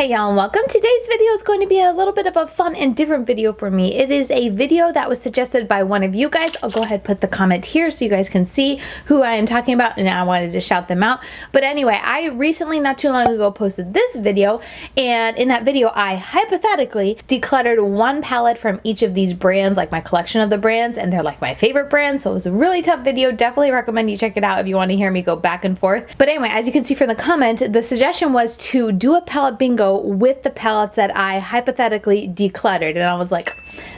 Hey y'all, and welcome. Today's video is going to be a little bit of a fun and different video for me. It is a video that was suggested by one of you guys. I'll go ahead and put the comment here so you guys can see who I am talking about, and I wanted to shout them out. But anyway, I recently, not too long ago, posted this video, and in that video I hypothetically decluttered one palette from each of these brands, like my collection of the brands, and they're like my favorite brands, so it was a really tough video. Definitely recommend you check it out if you want to hear me go back and forth. But anyway, as you can see from the comment, the suggestion was to do a palette bingo with the palettes that I hypothetically decluttered, and I was like,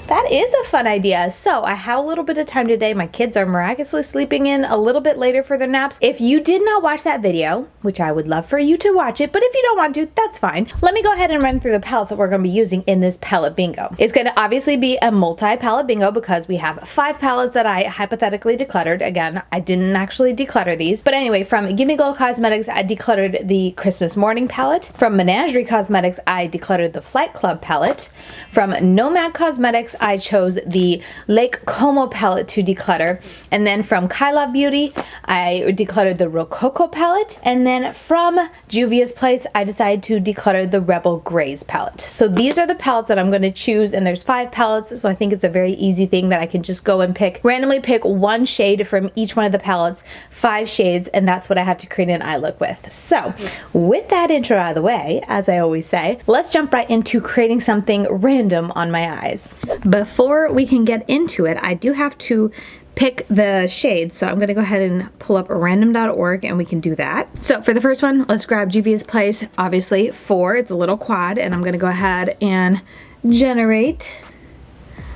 that is a fun idea. So I have a little bit of time today. My kids are miraculously sleeping in a little bit later for their naps. If you did not watch that video, which I would love for you to watch it, but if you don't want to, that's fine. Let me go ahead and run through the palettes that we're going to be using in this palette bingo. It's going to obviously be a multi-palette bingo because we have 5 palettes that I hypothetically decluttered. Again, I didn't actually declutter these. But anyway, from Gimme Glow Cosmetics, I decluttered the Christmas Morning palette. From Menagerie Cosmetics, I decluttered the Flight Club palette. From Nomad Cosmetics, I chose the Lake Como palette to declutter. And then from Kyla Beauty, I decluttered the Rococo palette. And then from Juvia's Place, I decided to declutter the Rebel Grays palette. So these are the palettes that I'm going to choose, and there's 5 palettes, so I think it's a very easy thing that I can just go and randomly pick one shade from each one of the palettes, 5 shades, and that's what I have to create an eye look with. So with that intro out of the way, as I always say, let's jump right into creating something random on my eyes. Before we can get into it, I do have to pick the shades, so I'm gonna go ahead and pull up random.org and we can do that. So for the first one, let's grab Juvia's Place, obviously 4, it's a little quad, and I'm gonna go ahead and generate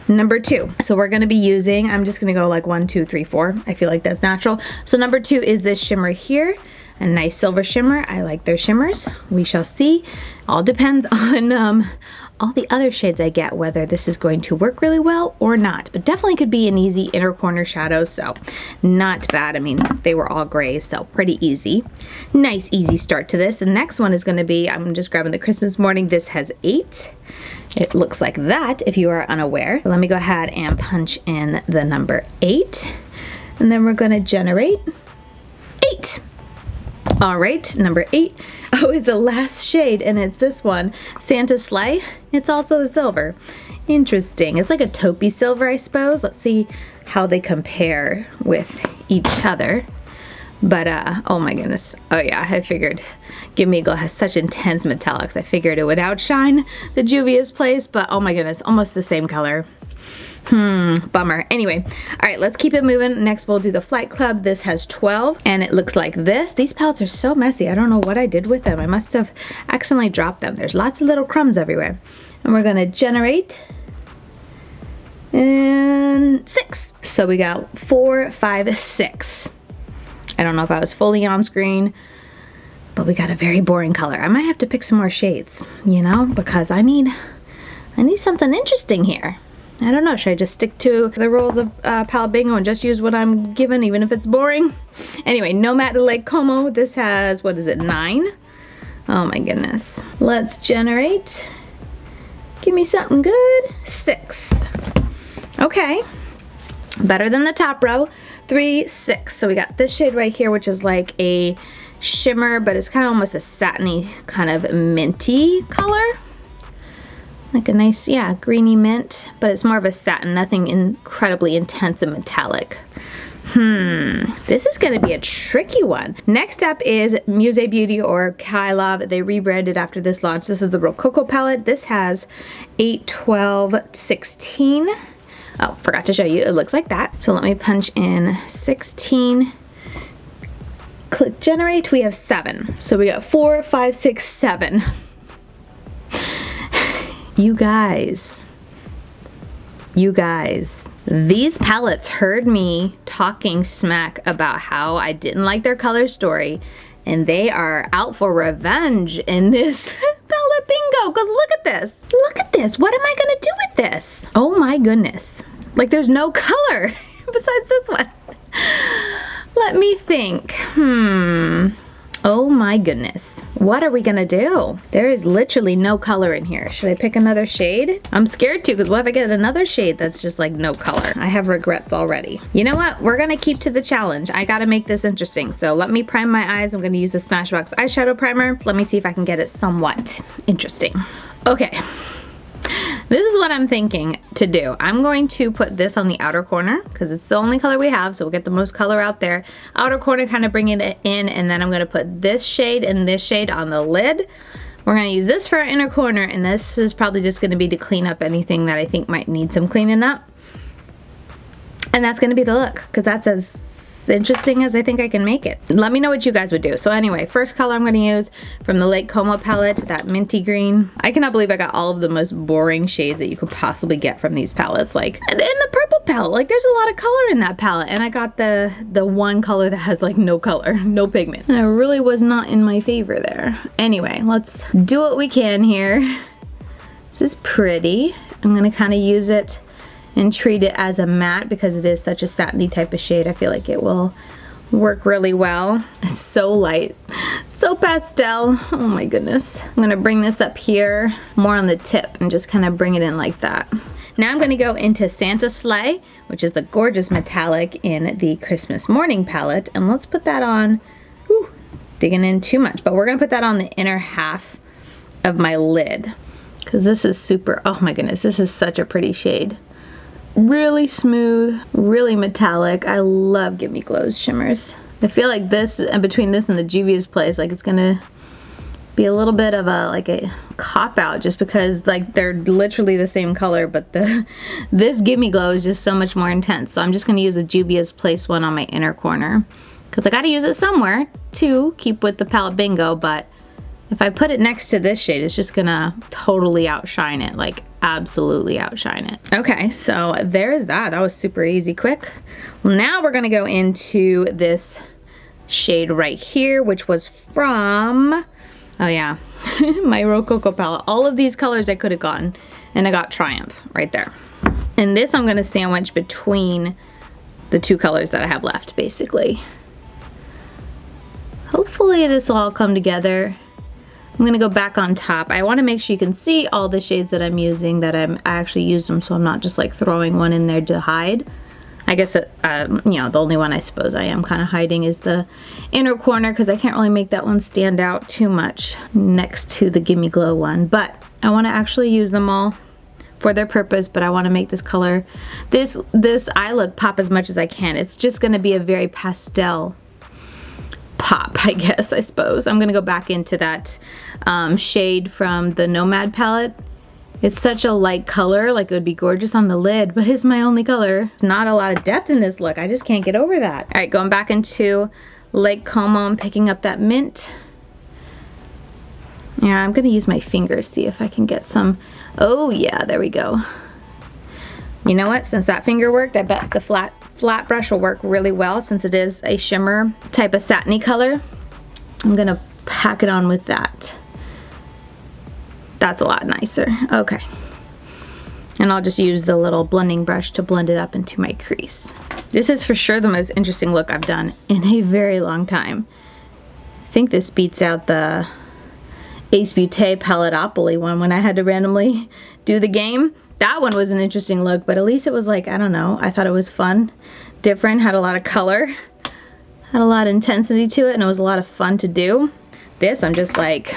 number 2. So we're gonna be using, I'm just gonna go like 1, 2, 3, 4. I feel like that's natural. So number 2 is this shimmer here, a nice silver shimmer. I like their shimmers. We shall see. All depends on all the other shades I get, whether this is going to work really well or not. But definitely could be an easy inner corner shadow, so not bad. I mean, they were all grays, so pretty easy. Nice, easy start to this. The next one is gonna be, I'm just grabbing the Christmas Morning. This has 8. It looks like that if you are unaware. Let me go ahead and punch in the number 8. And then we're gonna generate 8. All right, number 8. Oh, is the last shade, and it's this one, Santa Sleigh. It's also a silver. Interesting. It's like a taupey silver, I suppose. Let's see how they compare with each other. But, oh my goodness. Oh yeah, I figured Gimme Glow has such intense metallics. I figured it would outshine the Juvia's Place, but oh my goodness, almost the same color. Bummer. Anyway, all right, let's keep it moving. Next, we'll do the Flight Club. This has 12, and it looks like this. These palettes are so messy. I don't know what I did with them. I must have accidentally dropped them. There's lots of little crumbs everywhere. And we're gonna generate and 6. So we got 4, 5, 6. I don't know if I was fully on screen, but we got a very boring color. I might have to pick some more shades, you know, because I need something interesting here. I don't know, should I just stick to the rules of palette bingo and just use what I'm given, even if it's boring? Anyway, Nomad Lake Como, this has, what is it, 9? Oh my goodness. Let's generate, give me something good, 6. Okay, better than the top row, 3, 6. So we got this shade right here, which is like a shimmer, but it's kind of almost a satiny, kind of minty color. Like a nice, yeah, greeny mint, but it's more of a satin, nothing incredibly intense and metallic. This is gonna be a tricky one. Next up is Musée Beauty or Kyla. They rebranded after this launch. This is the Rococo palette. This has 8, 12, 16. Oh, forgot to show you, it looks like that. So let me punch in 16. Click generate, we have 7. So we got 4, 5, 6, 7. You guys, these palettes heard me talking smack about how I didn't like their color story, and they are out for revenge in this palette bingo, because look at this. Look at this. What am I gonna do with this? Oh my goodness. Like, there's no color besides this one. Let me think. Oh my goodness. What are we gonna do? There is literally no color in here. Should I pick another shade? I'm scared to, because what if I get another shade that's just like no color? I have regrets already. You know what? We're gonna keep to the challenge. I gotta make this interesting. So let me prime my eyes. I'm gonna use the Smashbox eyeshadow primer. Let me see if I can get it somewhat interesting. Okay. This is what I'm thinking to do. I'm going to put this on the outer corner because it's the only color we have, so we'll get the most color out there. Outer corner, kind of bringing it in, and then I'm gonna put this shade and this shade on the lid. We're gonna use this for our inner corner, and this is probably just gonna be to clean up anything that I think might need some cleaning up. And that's gonna be the look, because that's as interesting as I think I can make it. Let me know what you guys would do. So anyway, first color I'm gonna use from the Lake Como palette, that minty green. I cannot believe I got all of the most boring shades that you could possibly get from these palettes. Like, and the purple palette, like there's a lot of color in that palette. And I got the one color that has like no color, no pigment. And it really was not in my favor there. Anyway, let's do what we can here. This is pretty. I'm gonna kind of use it and treat it as a matte because it is such a satiny type of shade. I feel like it will work really well. It's so light, so pastel. Oh my goodness. I'm gonna bring this up here more on the tip and just kind of bring it in like that. Now I'm gonna go into Santa Sleigh, which is the gorgeous metallic in the Christmas Morning palette, and let's put that on. Whew, digging in too much, but we're gonna put that on the inner half of my lid because this is super, oh my goodness, this is such a pretty shade. Really smooth, really metallic. I love Gimme Glows shimmers. I feel like this, between this and the Juvia's Place, like it's gonna be a little bit of a cop-out just because like they're literally the same color, but this Gimme Glow is just so much more intense. So I'm just gonna use the Juvia's Place one on my inner corner because I gotta use it somewhere to keep with the palette bingo, but if I put it next to this shade, it's just gonna totally outshine it, like absolutely outshine it. Okay, so there's that. That was super easy, quick. Well, now we're gonna go into this shade right here, which was from, oh yeah, my Rococo palette. All of these colors I could have gotten, and I got Triumph right there. And this I'm gonna sandwich between the two colors that I have left, basically. Hopefully this will all come together. I'm gonna go back on top. I wanna make sure you can see all the shades that I'm using, that I actually used them, so I'm not just like throwing one in there to hide. I guess, you know, the only one I suppose I am kind of hiding is the inner corner because I can't really make that one stand out too much next to the Gimme Glow one. But I wanna actually use them all for their purpose, but I wanna make this color, this eye look pop as much as I can. It's just gonna be a very pastel pop, I guess, I suppose. I'm gonna go back into that shade from the Nomad palette. It's such a light color, like it would be gorgeous on the lid, but it's my only color. There's not a lot of depth in this look. I just can't get over that. All right, going back into Lake Como and picking up that mint. Yeah, I'm gonna use my fingers, see if I can get some. Oh yeah, there we go. You know what, since that finger worked, I bet the flat brush will work really well since it is a shimmer type of satiny color. I'm gonna pack it on with that. That's a lot nicer. Okay. And I'll just use the little blending brush to blend it up into my crease. This is for sure the most interesting look I've done in a very long time. I think this beats out the Ace Beauté Paletopoly one when I had to randomly do the game. That one was an interesting look, but at least it was like, I don't know, I thought it was fun, different, had a lot of color, had a lot of intensity to it, and it was a lot of fun to do. This, I'm just like,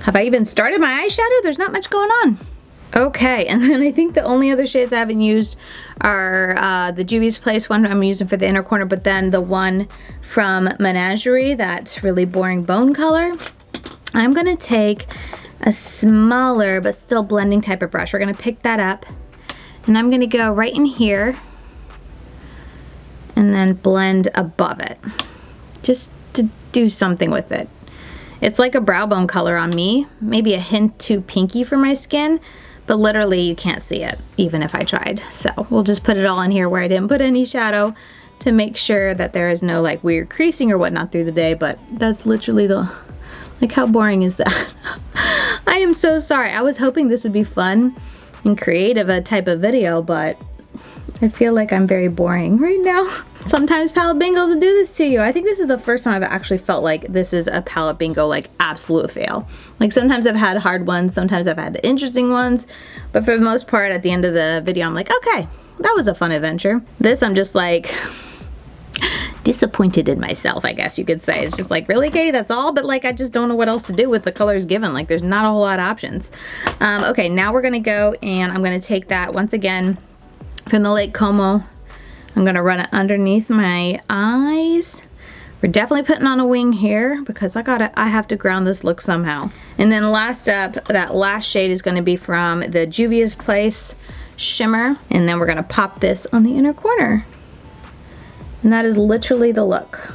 have I even started my eyeshadow? There's not much going on. Okay, and then I think the only other shades I haven't used are the Juvia's Place one I'm using for the inner corner, but then the one from Menagerie, that really boring bone color. I'm gonna take a smaller but still blending type of brush. We're gonna pick that up, and I'm gonna go right in here and then blend above it, just to do something with it. It's like a brow bone color on me, maybe a hint too pinky for my skin, but literally you can't see it even if I tried. So we'll just put it all in here where I didn't put any shadow to make sure that there is no like weird creasing or whatnot through the day, but that's literally the, like how boring is that? I am so sorry. I was hoping this would be fun and creative a type of video, but I feel like I'm very boring right now. Sometimes palette bingos will do this to you. I think this is the first time I've actually felt like this is a palette bingo, like absolute fail. Like sometimes I've had hard ones, sometimes I've had interesting ones, but for the most part at the end of the video I'm like, okay, that was a fun adventure. This I'm just like disappointed in myself, I guess you could say. It's just like, really, Katie, that's all? But like, I just don't know what else to do with the colors given. Like there's not a whole lot of options. Okay, now we're gonna go and I'm gonna take that once again from the Lake Como. I'm gonna run it underneath my eyes. We're definitely putting on a wing here because I have to ground this look somehow. And then last up, that last shade is gonna be from the Juvia's Place Shimmer. And then we're gonna pop this on the inner corner. And that is literally the look.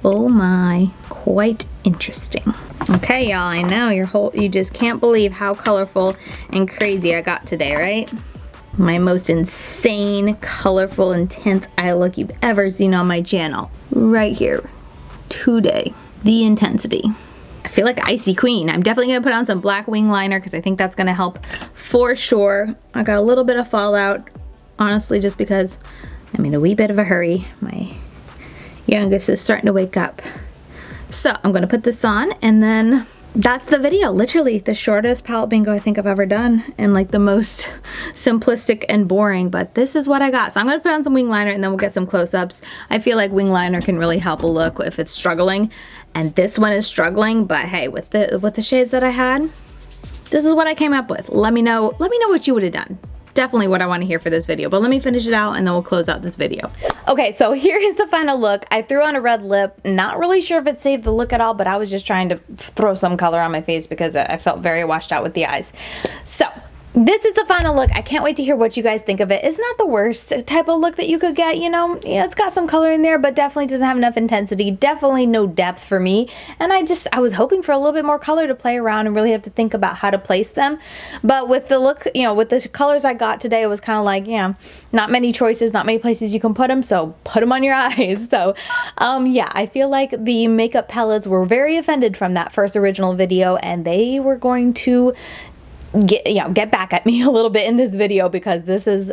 Oh my, quite interesting. Okay, y'all, I know you just can't believe how colorful and crazy I got today, right? My most insane, colorful, intense eye look you've ever seen on my channel. Right here, today, the intensity. I feel like Icy Queen. I'm definitely gonna put on some black wing liner because I think that's gonna help for sure. I got a little bit of fallout, honestly, just because I'm in a wee bit of a hurry. My youngest is starting to wake up. So I'm gonna put this on and then that's the video. Literally the shortest palette bingo I think I've ever done and like the most simplistic and boring, but this is what I got. So I'm gonna put on some wing liner and then we'll get some close-ups. I feel like wing liner can really help a look if it's struggling, and this one is struggling, but hey, with the shades that I had, this is what I came up with. Let me know what you would have done. Definitely what I want to hear for this video, but let me finish it out and then we'll close out this video. Okay, so here is the final look. I threw on a red lip, not really sure if it saved the look at all, but I was just trying to throw some color on my face because I felt very washed out with the eyes. So this is the final look. I can't wait to hear what you guys think of it. It's not the worst type of look that you could get, you know. Yeah, it's got some color in there, but definitely doesn't have enough intensity. Definitely no depth for me. And I was hoping for a little bit more color to play around and really have to think about how to place them. But with the look, you know, with the colors I got today, it was kind of like, yeah, not many choices, not many places you can put them, so put them on your eyes. So, yeah, I feel like the makeup palettes were very offended from that first original video, and they were going to get back at me a little bit in this video because this is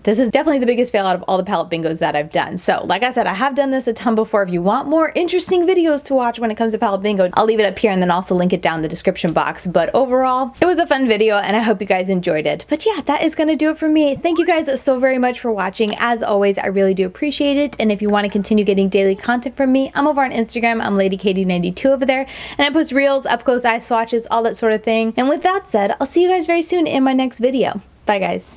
definitely the biggest fail out of all the palette bingos that I've done. So like I said, I have done this a ton before. If you want more interesting videos to watch when it comes to palette bingo, I'll leave it up here and then also link it down in the description box. But overall, it was a fun video and I hope you guys enjoyed it. But yeah, that is gonna do it for me. Thank you guys so very much for watching. As always, I really do appreciate it. And if you want to continue getting daily content from me, I'm over on Instagram. I'm LadyKaty92 over there, and I post reels, up close eye swatches, all that sort of thing. And with that said, I'll see you guys very soon in my next video. Bye guys.